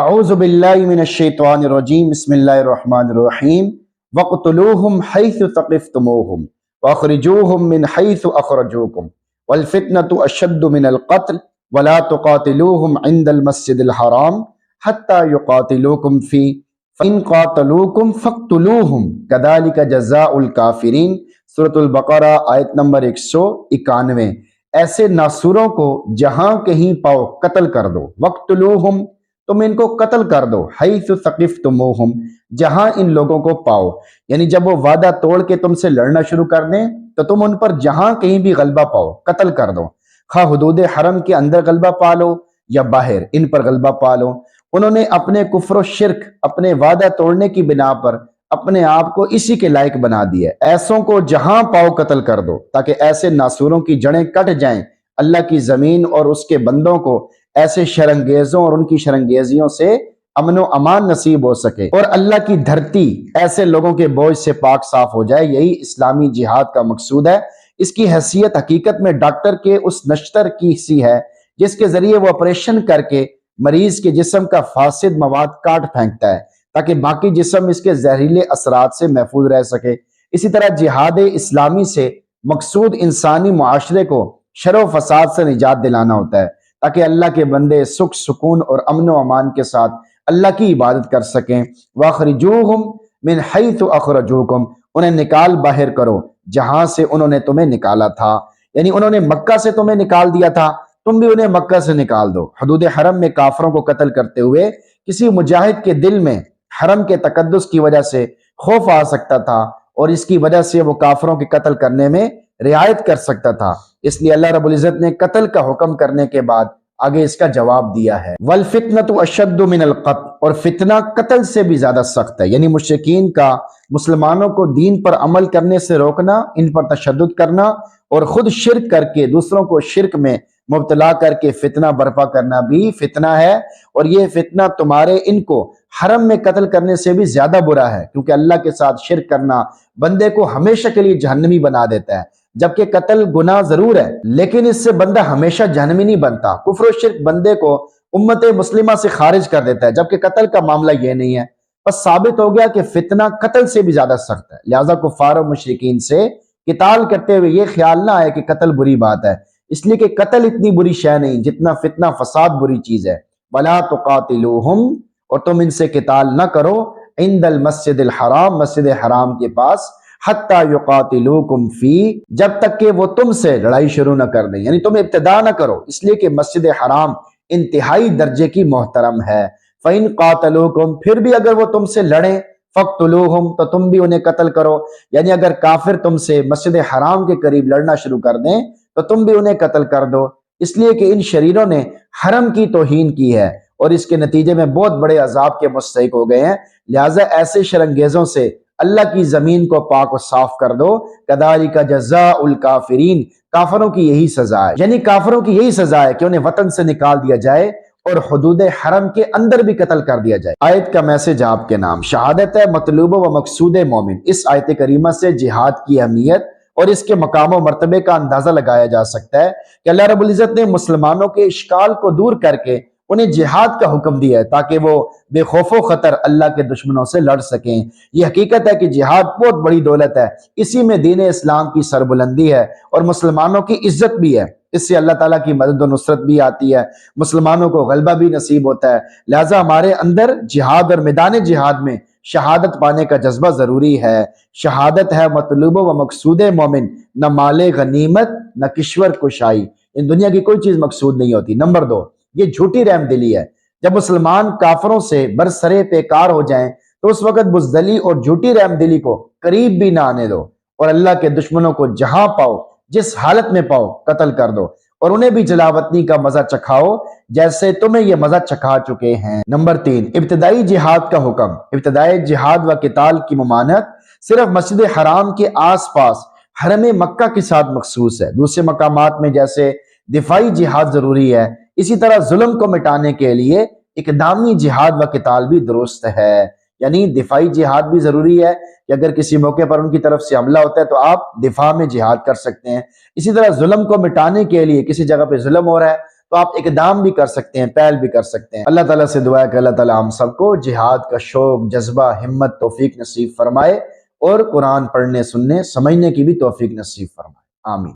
اعوذ باللہ من الشیطان الرجیم بسم اللہ الرحمن الرحیم وَاقْتُلُوهُمْ حَيْثُ ثَقِفْتُمُوهُمْ وَأَخْرِجُوهُمْ مِنْ حَيْثُ أَخْرَجُوكُمْ وَالْفِتْنَةُ أَشَدُّ مِنَ الْقَتْلِ وَلَا تُقَاتِلُوهُمْ عِنْدَ الْمَسْجِدِ الْحَرَامِ حَتَّى يُقَاتِلُوكُمْ فِيهِ فَإِنْ قَاتَلُوكُمْ فَاقْتُلُوهُمْ كَذَلِكَ جَزَاءُ الْكَافِرِينَ سورۃ البقرہ آیت نمبر 191۔ ایسے ناسوروں کو جہاں کہیں پاؤ قتل کر دو، وَاقْتُلُوهُمْ تم ان کو قتل کر دو، حیث ثقفتموہم جہاں ان لوگوں کو پاؤ، یعنی جب وہ وعدہ توڑ کے تم سے لڑنا شروع کر دیں تو تم ان پر جہاں کہیں بھی غلبہ پاؤ قتل کر دو، خواہ حدود حرم کے اندر غلبہ پا لو یا باہر، ان پر غلبہ پا لو۔ انہوں نے اپنے کفر و شرک، اپنے وعدہ توڑنے کی بنا پر اپنے آپ کو اسی کے لائق بنا دیا۔ ایسوں کو جہاں پاؤ قتل کر دو تاکہ ایسے ناسوروں کی جڑیں کٹ جائیں، اللہ کی زمین اور اس کے بندوں کو ایسے شرنگیزوں اور ان کی شرنگیزیوں سے امن و امان نصیب ہو سکے، اور اللہ کی دھرتی ایسے لوگوں کے بوجھ سے پاک صاف ہو جائے۔ یہی اسلامی جہاد کا مقصود ہے۔ اس کی حیثیت حقیقت میں ڈاکٹر کے اس نشتر کی سی ہے جس کے ذریعے وہ آپریشن کر کے مریض کے جسم کا فاسد مواد کاٹ پھینکتا ہے تاکہ باقی جسم اس کے زہریلے اثرات سے محفوظ رہ سکے۔ اسی طرح جہاد اسلامی سے مقصود انسانی معاشرے کو شر و فساد سے نجات دلانا ہوتا ہے تاکہ اللہ کے بندے سکھ سکون اور امن و امان کے ساتھ اللہ کی عبادت کر سکیں۔ وَأَخْرِجُوهُمْ مِنْ حَيْثُ أَخْرَجُوكُمْ انہیں نکال باہر کرو جہاں سے انہوں نے تمہیں نکالا تھا، یعنی انہوں نے مکہ سے تمہیں نکال دیا تھا، تم بھی انہیں مکہ سے نکال دو۔ حدود حرم میں کافروں کو قتل کرتے ہوئے کسی مجاہد کے دل میں حرم کے تقدس کی وجہ سے خوف آ سکتا تھا اور اس کی وجہ سے وہ کافروں کے قتل کرنے میں رعایت کر سکتا تھا، اس لیے اللہ رب العزت نے قتل کا حکم کرنے کے بعد آگے اس کا جواب دیا ہے۔ وَالْفِتْنَةُ أَشَدُّ مِنَ الْقَتْلِ اور فتنہ قتل سے بھی زیادہ سخت ہے، یعنی مشرکین کا مسلمانوں کو دین پر عمل کرنے سے روکنا، ان پر تشدد کرنا اور خود شرک کر کے دوسروں کو شرک میں مبتلا کر کے فتنہ برپا کرنا بھی فتنہ ہے، اور یہ فتنہ تمہارے ان کو حرم میں قتل کرنے سے بھی زیادہ برا ہے، کیونکہ اللہ کے ساتھ شرک کرنا بندے کو ہمیشہ کے لیے جہنمی بنا دیتا ہے، جبکہ قتل گناہ ضرور ہے لیکن اس سے بندہ ہمیشہ جہنمی نہیں بنتا۔ کفر و شرک بندے کو امت مسلمہ سے خارج کر دیتا ہے، جبکہ قتل کا معاملہ یہ نہیں ہے۔ بس ثابت ہو گیا کہ فتنہ قتل سے بھی زیادہ سخت ہے، لہذا کفار و مشرکین سے قتال کرتے ہوئے یہ خیال نہ آئے کہ قتل بری بات ہے، اس لیے کہ قتل اتنی بری شے نہیں جتنا فتنہ فساد بری چیز ہے۔ وَلَا تُقَاتِلُوهُمْ اور تم ان سے قتال نہ کرو عند المسجد الحرام مسجد حرام کے پاس، حتیٰ یقاتلوکم فی جب تک کہ وہ تم سے لڑائی شروع نہ کر دیں، یعنی تم ابتدا نہ کرو، اس لیے کہ مسجد حرام انتہائی درجے کی محترم ہے۔ فَإِن قَاتَلُوكُمْ پھر بھی اگر وہ تم سے لڑیں، فَاقْتُلُوهُمْ تو تم بھی انہیں قتل کرو، یعنی اگر کافر تم سے مسجد حرام کے قریب لڑنا شروع کر دیں تو تم بھی انہیں قتل کر دو، اس لیے کہ ان شریروں نے حرم کی توہین کی ہے اور اس کے نتیجے میں بہت بڑے عذاب کے مستحق ہو گئے ہیں، لہٰذا ایسے شرنگیزوں سے اللہ کی زمین کو پاک و صاف کر دو۔ کذالک جزاء الکافرین کافروں کی یہی سزا ہے، یعنی کافروں کی یہی سزا ہے کہ انہیں وطن سے نکال دیا جائے اور حدود حرم کے اندر بھی قتل کر دیا جائے۔ آیت کا میسج آپ کے نام، شہادت ہے مطلوب و مقصود مومن۔ اس آیت کریمہ سے جہاد کی اہمیت اور اس کے مقام و مرتبے کا اندازہ لگایا جا سکتا ہے کہ اللہ رب العزت نے مسلمانوں کے اشکال کو دور کر کے انہیں جہاد کا حکم دیا ہے تاکہ وہ بے خوف و خطر اللہ کے دشمنوں سے لڑ سکیں۔ یہ حقیقت ہے کہ جہاد بہت بڑی دولت ہے، اسی میں دین اسلام کی سربلندی ہے اور مسلمانوں کی عزت بھی ہے، اس سے اللہ تعالیٰ کی مدد و نصرت بھی آتی ہے، مسلمانوں کو غلبہ بھی نصیب ہوتا ہے، لہٰذا ہمارے اندر جہاد اور میدان جہاد میں شہادت پانے کا جذبہ ضروری ہے۔ شہادت ہے مطلوب و مقصود مومن، نہ مال غنیمت نہ کشور کشائی، ان دنیا کی کوئی چیز مقصود نہیں ہوتی۔ نمبر 2، یہ جھوٹی رحم دلی ہے۔ جب مسلمان کافروں سے برسرے پیکار ہو جائیں تو اس وقت بزدلی اور جھوٹی رحم دلی کو قریب بھی نہ آنے دو، اور اللہ کے دشمنوں کو جہاں پاؤ جس حالت میں پاؤ قتل کر دو، اور انہیں بھی جلاوطنی کا مزہ چکھاؤ جیسے تمہیں یہ مزہ چکھا چکے ہیں۔ نمبر 3، ابتدائی جہاد کا حکم۔ ابتدائی جہاد و قتال کی ممانعت صرف مسجد حرام کے آس پاس حرم مکہ کے ساتھ مخصوص ہے۔ دوسرے مقامات میں جیسے دفاعی جہاد ضروری ہے، اسی طرح ظلم کو مٹانے کے لیے اقدامی جہاد و قتال بھی درست ہے، یعنی دفاعی جہاد بھی ضروری ہے کہ اگر کسی موقع پر ان کی طرف سے حملہ ہوتا ہے تو آپ دفاع میں جہاد کر سکتے ہیں۔ اسی طرح ظلم کو مٹانے کے لیے کسی جگہ پہ ظلم ہو رہا ہے تو آپ اقدام بھی کر سکتے ہیں، پہل بھی کر سکتے ہیں۔ اللہ تعالیٰ سے دعا ہے کہ اللہ تعالیٰ ہم سب کو جہاد کا شوق، جذبہ، ہمت، توفیق نصیب فرمائے، اور قرآن پڑھنے، سننے، سمجھنے کی بھی توفیق نصیب فرمائے۔ آمین۔